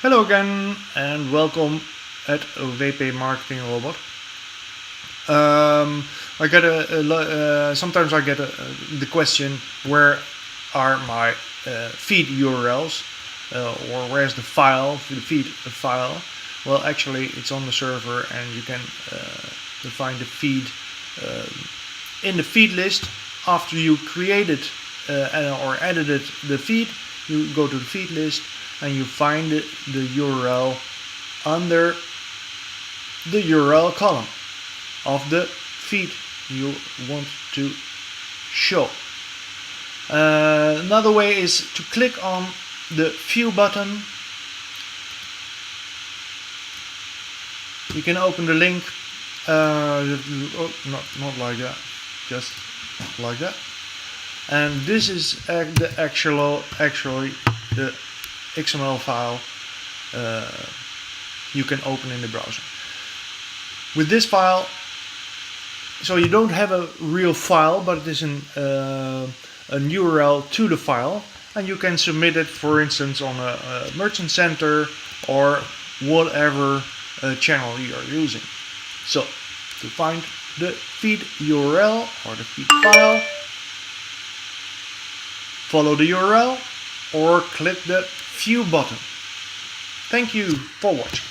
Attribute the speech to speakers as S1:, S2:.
S1: Hello again and welcome at WP Marketing Robot. Sometimes I get the question, where are my feed URLs, or where's the feed file? Well, actually it's on the server, and you can find the feed in the feed list. After you created or edited the feed, you go to the feed list and you find the URL under the URL column of the feed you want to show. Another way is to click on the view button. You can open the link, not like that, just like that. And this is actually the XML file you can open in the browser. With this file, so you don't have a real file, but it is an URL to the file, and you can submit it, for instance, on a merchant center or whatever channel you are using. So to find the feed URL or the feed file, follow the URL or click the view button. Thank you for watching.